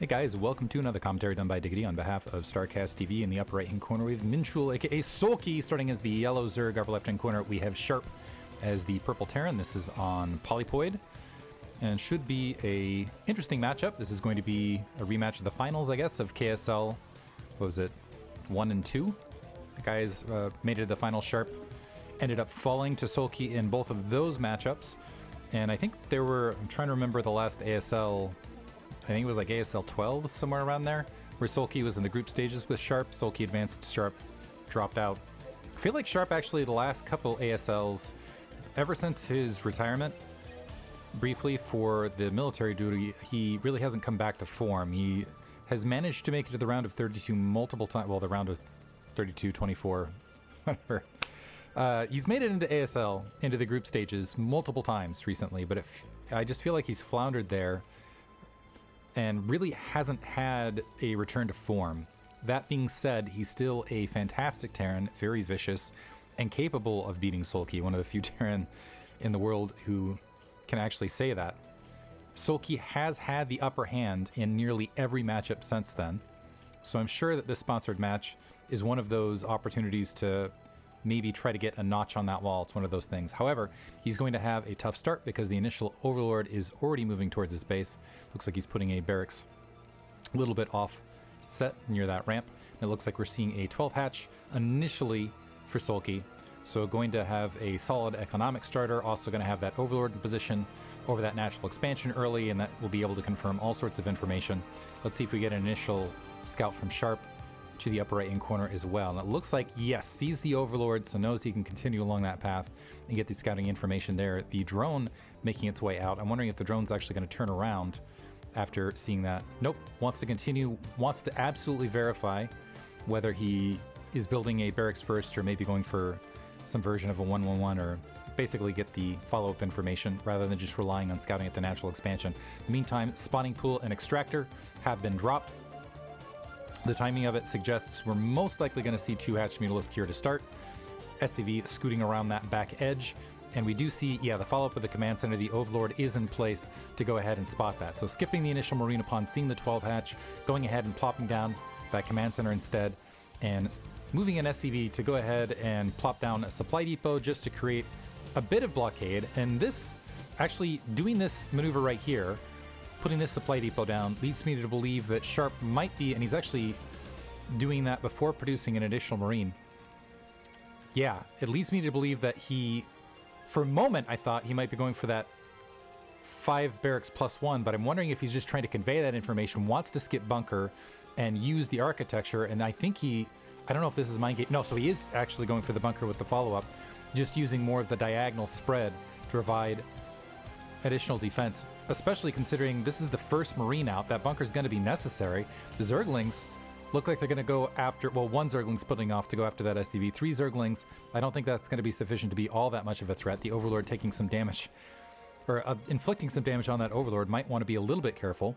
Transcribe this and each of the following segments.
Hey guys, welcome to another commentary done by Diggity on behalf of StarCastTV. In the upper right hand corner we have Minchul, aka Soulkey, starting as the yellow Zerg. Upper left hand corner we have Sharp as the purple Terran. This is on Polypoid and should be a interesting matchup. This is going to be a rematch of the finals, I guess, of KSL, what was it, 1 and 2? The guys made it to the final. Sharp ended up falling to Soulkey in both of those matchups. And I think there were, I'm trying to remember the last ASL, I think it was like ASL 12, somewhere around there, where Soulkey was in the group stages with Sharp. Soulkey advanced, Sharp dropped out. I feel like Sharp actually the last couple ASLs, ever since his retirement, briefly for the military duty, he really hasn't come back to form. He has managed to make it to the round of 32 multiple times, well, the round of 32, 24, whatever. He's made it into ASL, into the group stages, multiple times recently, but I just feel like he's floundered there and really hasn't had a return to form. That being said, he's still a fantastic Terran, very vicious, and capable of beating Soulkey, one of the few Terran in the world who can actually say that. Soulkey has had the upper hand in nearly every matchup since then, so I'm sure that this sponsored match is one of those opportunities to maybe try to get a notch on that wall. It's one of those things. However, he's going to have a tough start because the initial Overlord is already moving towards his base. Looks like he's putting a barracks a little bit off set near that ramp. And it looks like we're seeing a 12 hatch initially for Soulkey. So going to have a solid economic starter, also going to have that Overlord in position over that natural expansion early, and that will be able to confirm all sorts of information. Let's see if we get an initial scout from Sharp to the upper right hand corner as well. And it looks like, yes, sees the Overlord, so knows he can continue along that path and get the scouting information there. The drone making its way out. I'm wondering if the drone's actually going to turn around after seeing that. Nope, wants to continue, wants to absolutely verify whether he is building a barracks first or maybe going for some version of a 1-1-1 or basically get the follow-up information rather than just relying on scouting at the natural expansion. In the meantime, spawning pool and extractor have been dropped. The timing of it suggests we're most likely going to see 2 hatch Mutalisk here to start. SCV scooting around that back edge. And we do see, yeah, the follow-up of the command center. The Overlord is in place to go ahead and spot that. So skipping the initial Marine upon seeing the 12 hatch, going ahead and plopping down that command center instead, and moving an SCV to go ahead and plop down a supply depot just to create a bit of blockade. And this, actually doing this maneuver right here, putting this supply depot down, leads me to believe that Sharp might be, and he's actually doing that before producing an additional Marine. Yeah, it leads me to believe that he, for a moment, I thought he might be going for that 5 barracks +1, but I'm wondering if he's just trying to convey that information, wants to skip bunker and use the architecture, and I think he, I don't know if this is mind game. No, so he is actually going for the bunker with the follow-up, just using more of the diagonal spread to provide additional defense, especially considering this is the first Marine out. That bunker's going to be necessary. The Zerglings look like they're going to go after, well, 1 Zergling splitting off to go after that SCV. 3 Zerglings, I don't think that's going to be sufficient to be all that much of a threat. The Overlord taking some damage, or inflicting some damage on that Overlord, might want to be a little bit careful.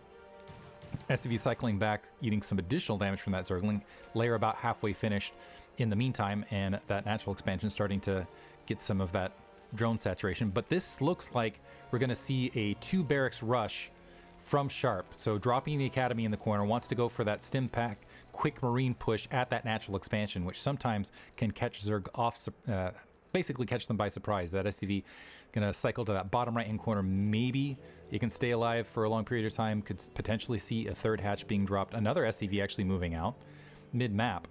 SCV cycling back, eating some additional damage from that Zergling. Layer about halfway finished in the meantime, and that natural expansion starting to get some of that drone saturation. But this looks like we're going to see a 2 barracks rush from Sharp. So dropping the Academy in the corner, wants to go for that stim pack quick Marine push at that natural expansion, which sometimes can catch Zerg off, basically catch them by surprise. That SCV going to cycle to that bottom right hand corner. Maybe it can stay alive for a long period of time. Could potentially see a 3rd hatch being dropped. Another SCV actually moving out mid-map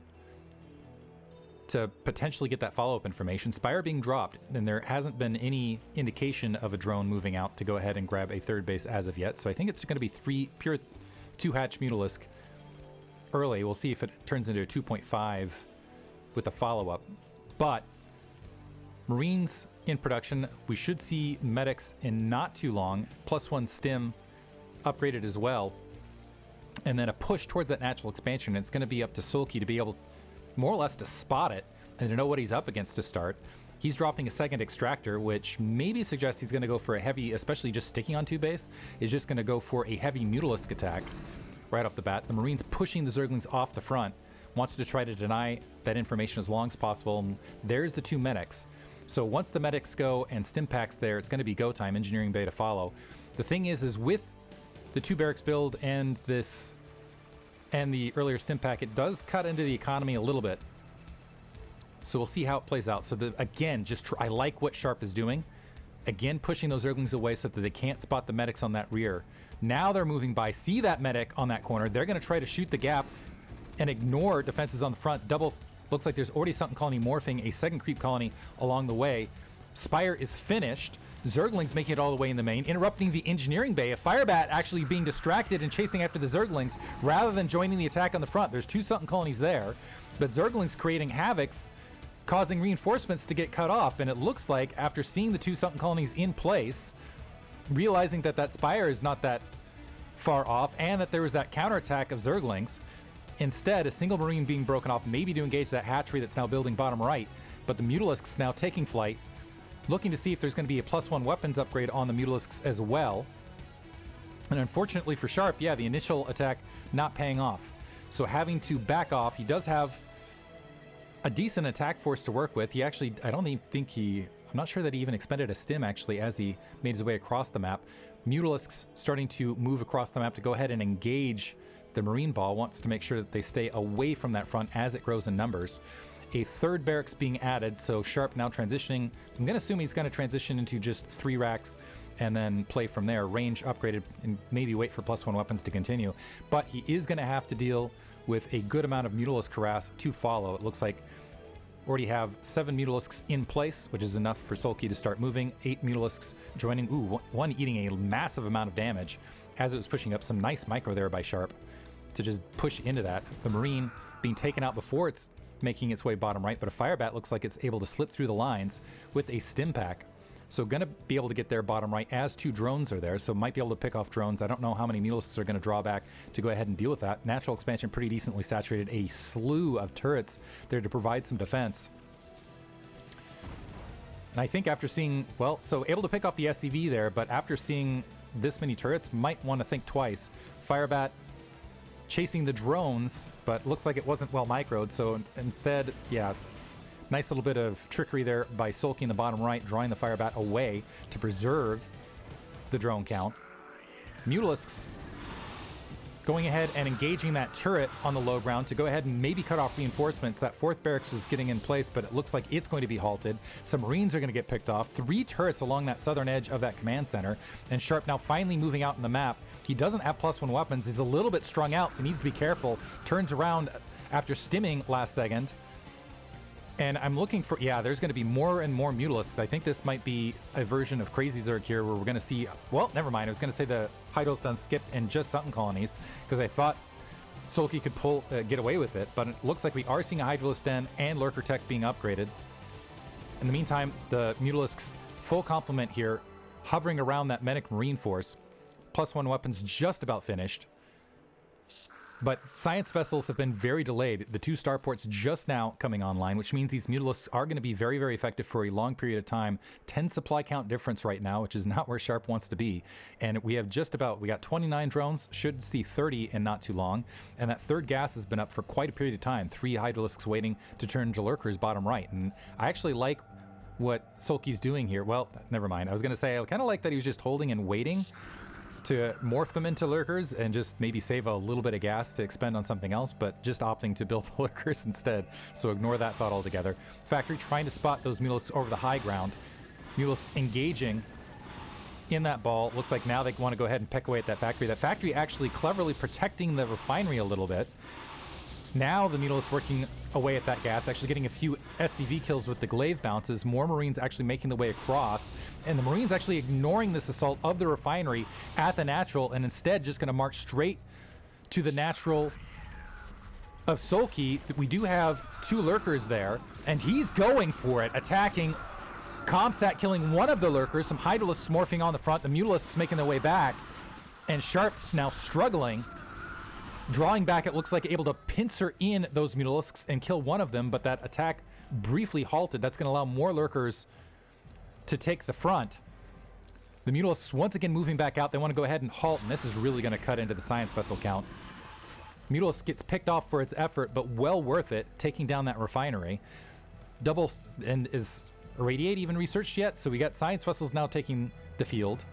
to potentially get that follow-up information. Spire being dropped, and there hasn't been any indication of a drone moving out to go ahead and grab a 3rd base as of yet. So I think it's going to be pure 2 hatch Mutalisk early. We'll see if it turns into a 2.5 with the follow-up. But Marines in production, we should see medics in not too long, +1 stim upgraded as well, and then a push towards that natural expansion. It's going to be up to Soulkey to be able more or less to spot it and to know what he's up against to start. He's dropping a 2nd extractor, which maybe suggests he's going to go for a heavy, especially just sticking on 2 base, is just going to go for a heavy Mutalisk attack right off the bat. The Marines pushing the Zerglings off the front, wants to try to deny that information as long as possible. And there's the 2 medics. So once the medics go and stim packs there, it's going to be go time, engineering bay to follow. The thing is with the 2 barracks build and this and the earlier stim pack, it does cut into the economy a little bit. So we'll see how it plays out. So again, I like what Sharp is doing. Again, pushing those Zerglings away so that they can't spot the medics on that rear. Now they're moving by, see that medic on that corner. They're going to try to shoot the gap and ignore defenses on the front. Double, looks like there's already a Sunken Colony morphing, a second creep colony along the way. Spire is finished. Zerglings making it all the way in the main, interrupting the engineering bay. A Firebat actually being distracted and chasing after the Zerglings rather than joining the attack on the front. There's 2 Sunken Colonies there, but Zerglings creating havoc, causing reinforcements to get cut off. And it looks like after seeing the 2 Sunken Colonies in place, realizing that that Spire is not that far off and that there was that counterattack of Zerglings, instead a single Marine being broken off, maybe to engage that hatchery that's now building bottom right. But the Mutalisks now taking flight, looking to see if there's going to be a +1 weapons upgrade on the Mutalisks as well. And unfortunately for Sharp, yeah, the initial attack not paying off. So having to back off. He does have a decent attack force to work with. He actually, I'm not sure that he even expended a stim actually as he made his way across the map. Mutalisks starting to move across the map to go ahead and engage the Marine Ball. Wants to make sure that they stay away from that front as it grows in numbers. A third barracks being added, so Sharp now transitioning. I'm going to assume he's going to transition into just 3 racks and then play from there. Range upgraded and maybe wait for +1 weapons to continue. But he is going to have to deal with a good amount of Mutalisk harass to follow. It looks like already have 7 Mutalisks in place, which is enough for Soulkey to start moving. 8 Mutalisks joining. Ooh, one eating a massive amount of damage as it was pushing up. Some nice micro there by Sharp to just push into that. The Marine being taken out before it's making its way bottom right, but a Firebat looks like it's able to slip through the lines with a stim pack. So going to be able to get there bottom right as 2 drones are there, so might be able to pick off drones. I don't know how many Mutalisks are going to draw back to go ahead and deal with that. Natural expansion pretty decently saturated. A slew of turrets there to provide some defense. And I think after seeing, well, so able to pick off the SCV there, but after seeing this many turrets, might want to think twice. Firebat chasing the drones, but looks like it wasn't well microed, so instead, yeah, nice little bit of trickery there by Soulkey in the bottom right, drawing the Firebat away to preserve the drone count. Mutalisks going ahead and engaging that turret on the low ground to go ahead and maybe cut off reinforcements. That 4th barracks was getting in place, but it looks like it's going to be halted. Some Marines are going to get picked off. 3 turrets along that southern edge of that command center, and Sharp now finally moving out in the map. He doesn't have +1 weapons. He's a little bit strung out, so he needs to be careful. Turns around after stimming last second. And I'm looking for, yeah, there's going to be more and more Mutalisks. I think this might be a version of Crazy Zerg here where we're going to see, well, never mind. I was going to say the Hydral's done skipped and just Sunken Colonies because I thought Soulkey could get away with it, but it looks like we are seeing a Hydralist Den and Lurker Tech being upgraded. In the meantime, the Mutalisks full complement here, hovering around that Medic Marine force. +1 weapons just about finished. But science vessels have been very delayed. The 2 starports just now coming online, which means these Mutalisks are going to be very, very effective for a long period of time. 10 supply count difference right now, which is not where Sharp wants to be. And we have we got 29 drones, should see 30 in not too long. And that 3rd gas has been up for quite a period of time. 3 Hydralisks waiting to turn to Lurkers bottom right. And I actually like what Soulkey's doing here. Well, never mind. I was going to say, I kind of like that he was just holding and waiting to morph them into Lurkers and just maybe save a little bit of gas to expend on something else, but just opting to build Lurkers instead. So ignore that thought altogether. Factory trying to spot those Mutalisks over the high ground. Mutalisks engaging in that ball. Looks like now they want to go ahead and peck away at that factory. That factory actually cleverly protecting the refinery a little bit. Now the Mutalisks working away at that gas, actually getting a few SCV kills with the glaive bounces. More Marines actually making the way across. And the Marines actually ignoring this assault of the refinery at the natural and instead just going to march straight to the natural of Soulkey. We do have 2 Lurkers there, and he's going for it, attacking. Comsat killing one of the Lurkers, some Hydralisks morphing on the front, the Mutalisks making their way back, and Sharp's now struggling. Drawing back, it looks like able to pincer in those Mutalisks and kill one of them, but that attack briefly halted. That's going to allow more Lurkers to take the front. The Mutalisks once again moving back out. They want to go ahead and halt, and this is really going to cut into the science vessel count. Mutalisk gets picked off for its effort, but well worth it, taking down that refinery. Double, and is Irradiate even researched yet? So we got science vessels now taking the field.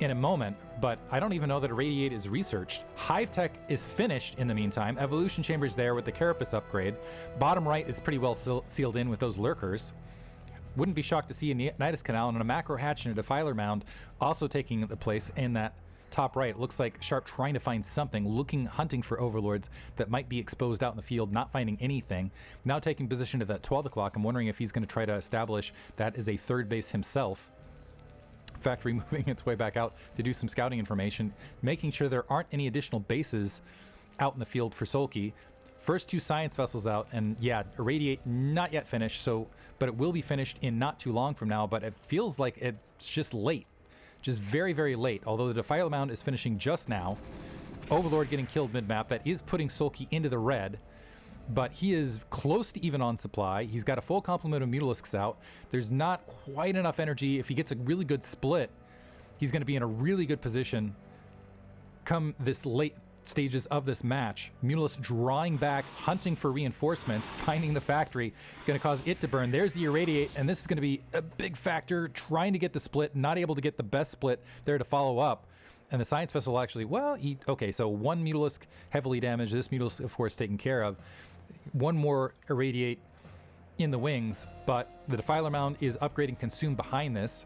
in a moment, but I don't even know that Irradiate is researched. Hive Tech is finished in the meantime. Evolution Chamber's there with the Carapace upgrade. Bottom right is pretty well sealed in with those lurkers. Wouldn't be shocked to see a Nidus Canal and a Macro Hatch and a Defiler Mound also taking the place in that top right. It looks like Sharp trying to find something, hunting for Overlords that might be exposed out in the field, not finding anything. Now taking position at that 12 o'clock. I'm wondering if he's going to try to establish that is a third base himself. Factory moving its way back out to do some scouting information, making sure there aren't any additional bases out in the field for Soulkey. First 2 science vessels out, and yeah, Irradiate not yet finished, so but it will be finished in not too long from now, but it feels like it's just late. Just very, very late. Although the Defiler Mound is finishing just now. Overlord getting killed mid-map. That is putting Soulkey into the red, but he is close to even on supply. He's got a full complement of Mutalisks out. There's not quite enough energy. If he gets a really good split, he's going to be in a really good position come this late stages of this match. Mutalisk drawing back, hunting for reinforcements, finding the factory, going to cause it to burn. There's the Irradiate, and this is going to be a big factor, trying to get the split, not able to get the best split there to follow up. And the science vessel actually, well, okay, so 1 Mutalisk heavily damaged. This Mutalisk, of course, taken care of. 1 more Irradiate in the wings, but the Defiler Mound is upgrading Consume behind this.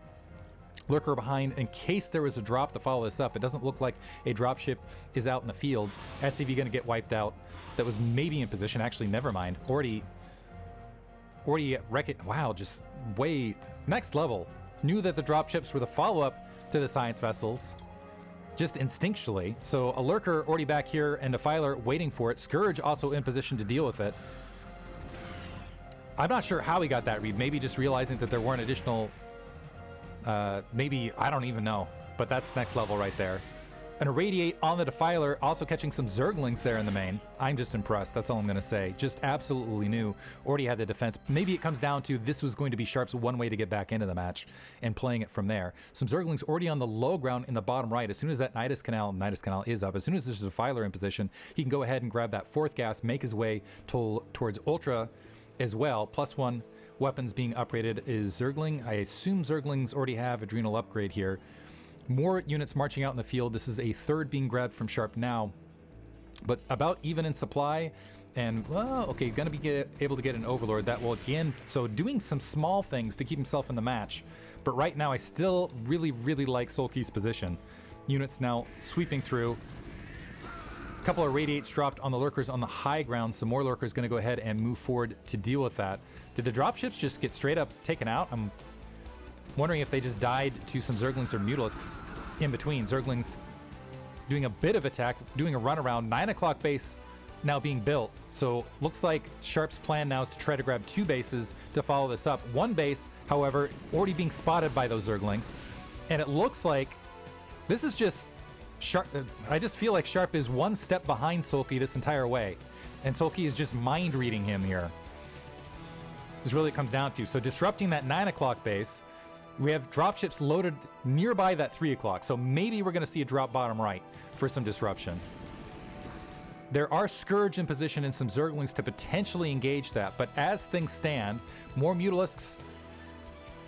Lurker behind in case there was a drop to follow this up. It doesn't look like a dropship is out in the field. SCV going to get wiped out. That was maybe in position. Actually, never mind. Already wreck it. Wow, just wait. Next level. Knew that the dropships were the follow-up to the science vessels. Just instinctually. So a Lurker already back here and Defiler waiting for it. Scourge also in position to deal with it. I'm not sure how he got that read. Maybe just realizing that there weren't additional... maybe, I don't even know, but that's next level right there. An Irradiate on the Defiler, also catching some Zerglings there in the main. I'm just impressed, that's all I'm going to say. Just absolutely new. Already had the defense. Maybe it comes down to this was going to be Sharp's one way to get back into the match and playing it from there. Some Zerglings already on the low ground in the bottom right. As soon as that Nidus Canal is up, as soon as there's a Defiler in position, he can go ahead and grab that 4th gas, make his way towards Ultra as well. +1 weapons being upgraded is Zergling. I assume Zerglings already have Adrenal upgrade here. More units marching out in the field. This is a 3rd being grabbed from Sharp now, but about even in supply. And well, okay, gonna be able to get an Overlord. That will again, so doing some small things to keep himself in the match. But right now I still really like Soulkey's position. Units now sweeping through. A couple of Radiates dropped on the Lurkers on the high ground. Some more Lurkers going to go ahead and move forward to deal with that. Did the dropships just get straight up taken out? I'm wondering if they just died to some Zerglings or Mutalisks in between. Zerglings doing a bit of attack, doing a run around. 9 o'clock base now being built. So looks like Sharp's plan now is to try to grab 2 bases to follow this up. 1 base, however, already being spotted by those Zerglings. And it looks like this is just Sharp. I just feel like Sharp is 1 step behind Soulkey this entire way. And Soulkey is just mind reading him here. This is really what it comes down to. So disrupting that 9 o'clock base. We have dropships loaded nearby that 3 o'clock. So maybe we're going to see a drop bottom right for some disruption. There are Scourge in position and some Zerglings to potentially engage that. But as things stand, more Mutalisks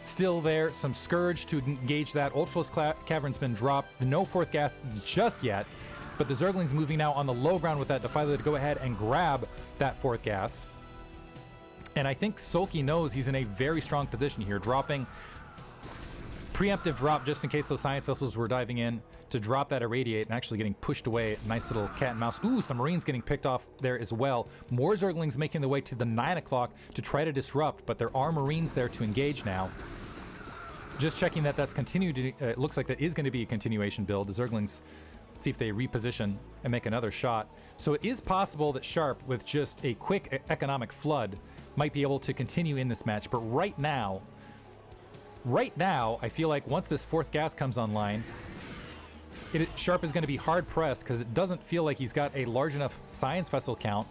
still there. Some Scourge to engage that. Ultralisk Cavern's been dropped. No 4th gas just yet. But the Zerglings moving now on the low ground with that Defiler to go ahead and grab that 4th gas. And I think Soulkey knows he's in a very strong position here, dropping preemptive drop just in case those science vessels were diving in to drop that Irradiate and actually getting pushed away. Nice little cat and mouse. Ooh, some Marines getting picked off there as well. More Zerglings making their way to the 9 o'clock to try to disrupt, but there are Marines there to engage now. Just checking that that's continued. It looks like that is going to be a continuation build. The Zerglings, see if they reposition and make another shot. So it is possible that Sharp, with just a quick economic flood, might be able to continue in this match. But right now, I feel like once this 4th gas comes online, Sharp is going to be hard pressed because it doesn't feel like he's got a large enough science vessel count.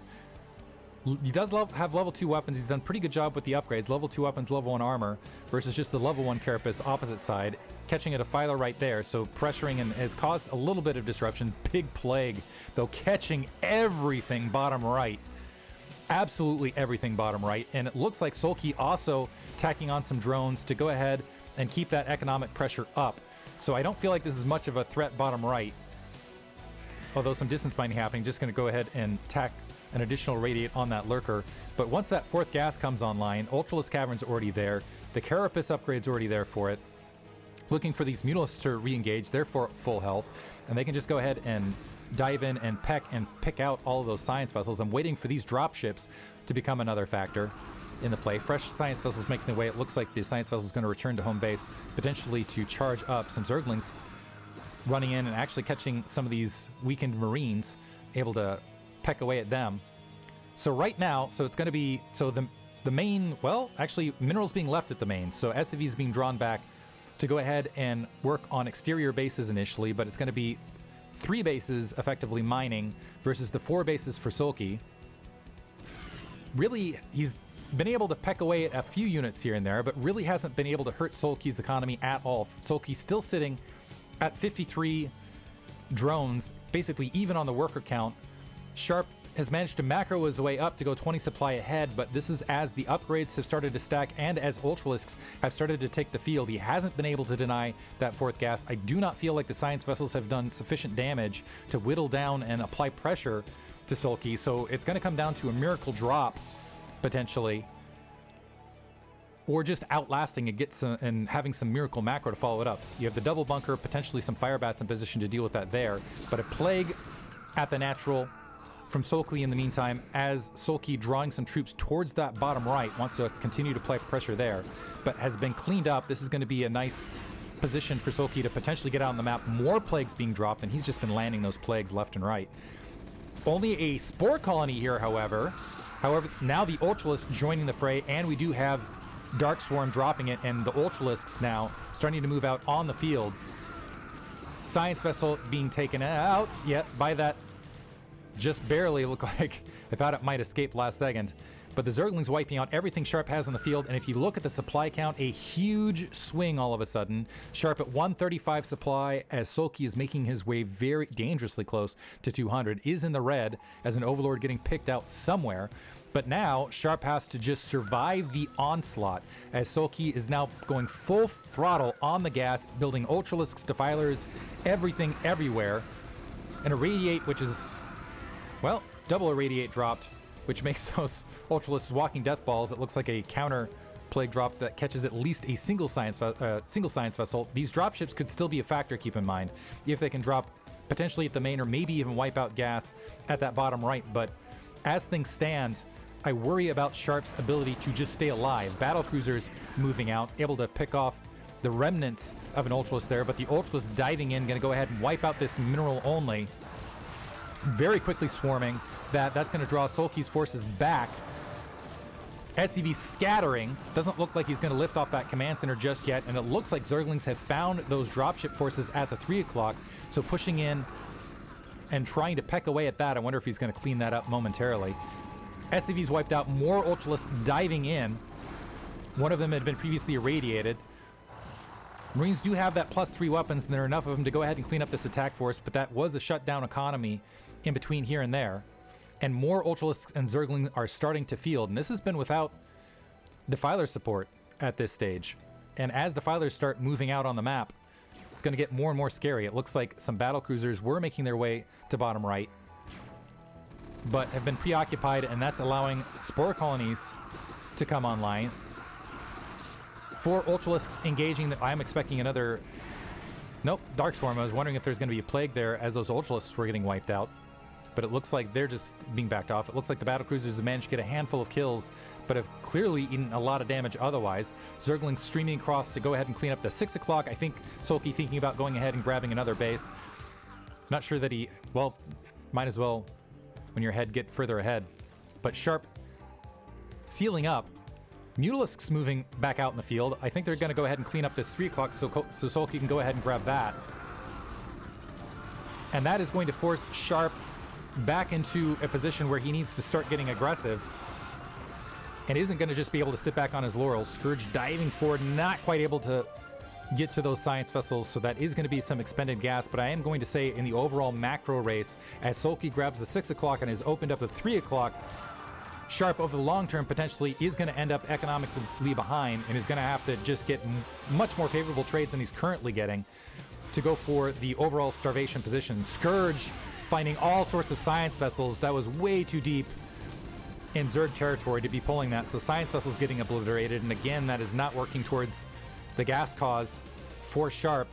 He does have level 2 weapons. He's done a pretty good job with the upgrades. Level 2 weapons, level 1 armor versus just the level 1 Carapace opposite side. Catching a Defiler right there, so pressuring and has caused a little bit of disruption. Big plague, though, catching everything bottom right. Absolutely everything bottom right. And it looks like Soulkey also tacking on some drones to go ahead and keep that economic pressure up. So I don't feel like this is much of a threat bottom right. Although some distance mining happening, just going to go ahead and tack an additional radiate on that lurker. But once that fourth gas comes online, Ultralisk Cavern's already there. The Carapace upgrade's already there for it. Looking for these Mutalisks to re-engage. They're for full health. And they can just go ahead and dive in and peck and pick out all of those science vessels. I'm waiting for these dropships to become another factor in the play. Fresh science vessels making their way. It looks like the science vessel is going to return to home base, potentially to charge up. Some Zerglings running in and actually catching some of these weakened Marines, able to peck away at them. So right now, so it's going to be, so the main, well, actually minerals being left at the main. So SCV is being drawn back to go ahead and work on exterior bases initially, but it's going to be 3 bases effectively mining versus the 4 bases for Soulkey. Really, he's been able to peck away at a few units here and there, but really hasn't been able to hurt Soulkey's economy at all. Soulkey's still sitting at 53 drones, basically even on the worker count. Sharp has managed to macro his way up to go 20 supply ahead, but this is as the upgrades have started to stack and as Ultralisks have started to take the field. He hasn't been able to deny that fourth gas. I do not feel like the science vessels have done sufficient damage to whittle down and apply pressure to Soulkey, so it's going to come down to a miracle drop, potentially, or just outlasting and having some miracle macro to follow it up. You have the double bunker, potentially some fire bats in position to deal with that there, but a plague at the natural from Soulkey in the meantime, as Soulkey drawing some troops towards that bottom right, wants to continue to apply pressure there, but has been cleaned up. This is going to be a nice position for Soulkey to potentially get out on the map. More plagues being dropped, and he's just been landing those plagues left and right. Only a spore colony here, however. However, now the Ultralisks joining the fray, and we do have Dark Swarm dropping it, and the Ultralisks now starting to move out on the field. Science vessel being taken out, yet by that just barely. Looked like I thought it might escape last second. But the Zerglings wiping out everything Sharp has on the field, and if you look at the supply count, a huge swing all of a sudden. Sharp at 135 supply as Soulkey is making his way very dangerously close to 200, is in the red as an Overlord getting picked out somewhere. But now Sharp has to just survive the onslaught as Soulkey is now going full throttle on the gas, building Ultralisks, Defilers, everything everywhere. And Irradiate, which is, well, double Irradiate dropped, which makes those Ultralisks walking death balls. It looks like a counter plague drop that catches at least a single science vessel. These dropships could still be a factor, keep in mind, if they can drop potentially at the main or maybe even wipe out gas at that bottom right. But as things stand, I worry about Sharp's ability to just stay alive. Battle cruisers moving out, able to pick off the remnants of an Ultralisk there, but the Ultralisk diving in, going to go ahead and wipe out this mineral only. Very quickly swarming. That's going to draw Soulkey's forces back. SCV scattering. Doesn't look like he's going to lift off that command center just yet, and it looks like Zerglings have found those dropship forces at the 3 o'clock, so pushing in and trying to peck away at that. I wonder if he's going to clean that up momentarily. SCV's wiped out, more Ultralisks diving in. One of them had been previously irradiated. Marines do have that +3 weapons, and there are enough of them to go ahead and clean up this attack force, but that was a shutdown economy in between here and there. And more Ultralisks and Zerglings are starting to field, and this has been without Defiler support at this stage. And as Defilers start moving out on the map, it's going to get more and more scary. It looks like some battle cruisers were making their way to bottom right, but have been preoccupied, and that's allowing spore colonies to come online. 4 Ultralisks engaging. I'm expecting another... Nope, Dark Swarm. I was wondering if there's going to be a plague there as those Ultralisks were getting wiped out. But it looks like they're just being backed off. It looks like the battle cruisers have managed to get a handful of kills, but have clearly eaten a lot of damage otherwise. Zerglings streaming across to go ahead and clean up the 6 o'clock. I think Soulkey thinking about going ahead and grabbing another base. Not sure that he... Well, might as well, when your head get further ahead. But Sharp sealing up. Mutalisks moving back out in the field. I think they're going to go ahead and clean up this 3 o'clock so Soulkey can go ahead and grab that. And that is going to force Sharp back into a position where he needs to start getting aggressive and isn't going to just be able to sit back on his laurels. Scourge diving forward, not quite able to get to those science vessels, so that is going to be some expended gas. But I am going to say in the overall macro race, as Soulkey grabs the 6 o'clock and has opened up the 3 o'clock, Sharp over the long term potentially is going to end up economically behind and is going to have to just get much more favorable trades than he's currently getting. to go for the overall starvation position. Scourge finding all sorts of science vessels. That was way too deep in Zerg territory to be pulling that. So science vessels getting obliterated. And again, that is not working towards the gas cause for Sharp.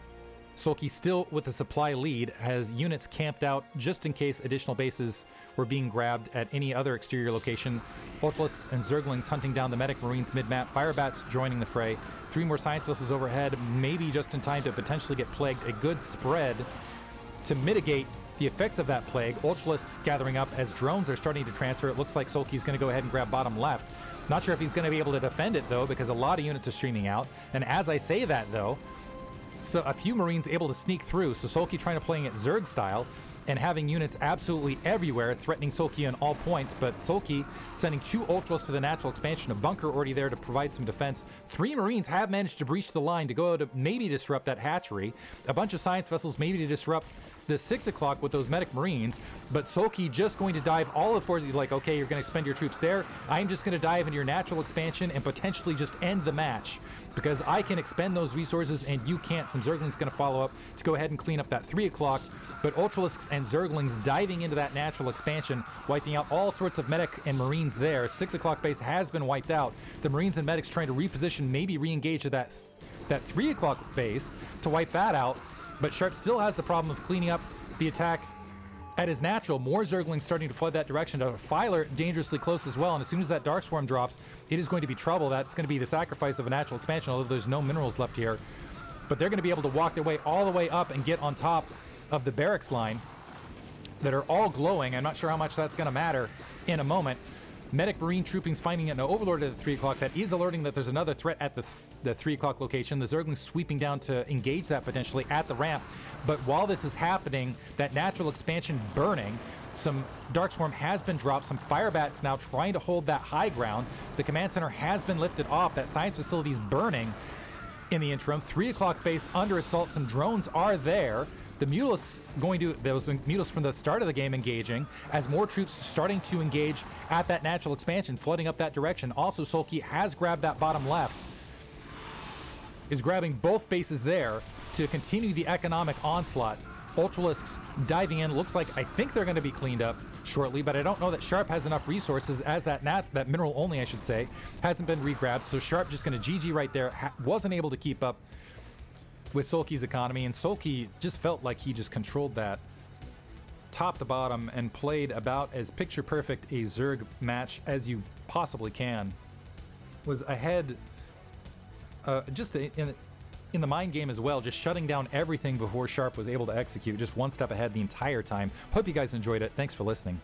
Soulkey still with the supply lead, has units camped out just in case additional bases were being grabbed at any other exterior location. Ultralisks and Zerglings hunting down the medic marines mid-map. Firebats joining the fray. 3 more science vessels overhead, maybe just in time to potentially get plagued. A good spread to mitigate the effects of that plague. Ultralisks gathering up as drones are starting to transfer. It looks like Soulkey's going to go ahead and grab bottom left. Not sure if he's going to be able to defend it, though, because a lot of units are streaming out. And as I say that, though, so a few Marines able to sneak through. So Soulkey trying to play it Zerg style and having units absolutely everywhere, threatening Soulkey on all points. But Soulkey sending 2 Ultras to the natural expansion, a bunker already there to provide some defense. 3 Marines have managed to breach the line to go to maybe disrupt that hatchery. A bunch of science vessels maybe to disrupt the 6 o'clock with those medic Marines. But Soulkey just going to dive all of forces. He's like, okay, you're going to expend your troops there. I'm just going to dive into your natural expansion and potentially just end the match, because I can expend those resources and you can't. Some Zerglings going to follow up to go ahead and clean up that 3 o'clock. But Ultralisks and Zerglings diving into that natural expansion, wiping out all sorts of medic and Marines there. 6 o'clock base has been wiped out. The Marines and medics trying to reposition, maybe re-engage to that 3 o'clock base to wipe that out. But Sharp still has the problem of cleaning up the attack at his natural. More Zerglings starting to flood that direction. A Filer dangerously close as well. And as soon as that Dark Swarm drops, it is going to be trouble. That's going to be the sacrifice of a natural expansion, although there's no minerals left here. But they're going to be able to walk their way all the way up and get on top of the barracks line that are all glowing. I'm not sure how much that's going to matter in a moment. Medic Marine trooping's finding an Overlord at the 3 o'clock. That is alerting that there's another threat at the 3 o'clock location. The Zerglings sweeping down to engage that potentially at the ramp. But while this is happening, that natural expansion burning, some Dark Swarm has been dropped. Some Firebats now trying to hold that high ground. The command center has been lifted off. That science facility is burning in the interim. 3 o'clock base under assault. Some drones are there. The Mutalisks going to, those Mutalisks from the start of the game engaging, as more troops starting to engage at that natural expansion, flooding up that direction. Also, Soulkey has grabbed that bottom left, is grabbing both bases there to continue the economic onslaught. Ultralisks diving in. Looks like, I think they're going to be cleaned up shortly, but I don't know that Sharp has enough resources, as that mineral only, I should say, hasn't been re-grabbed. So Sharp just going to GG right there. Wasn't able to keep up with Soulkey's economy, and Soulkey just felt like he just controlled that top to bottom and played about as picture perfect a Zerg match as you possibly can. Was ahead just in the mind game as well, just shutting down everything before Sharp was able to execute. Just one step ahead the entire time. Hope you guys enjoyed it. Thanks for listening.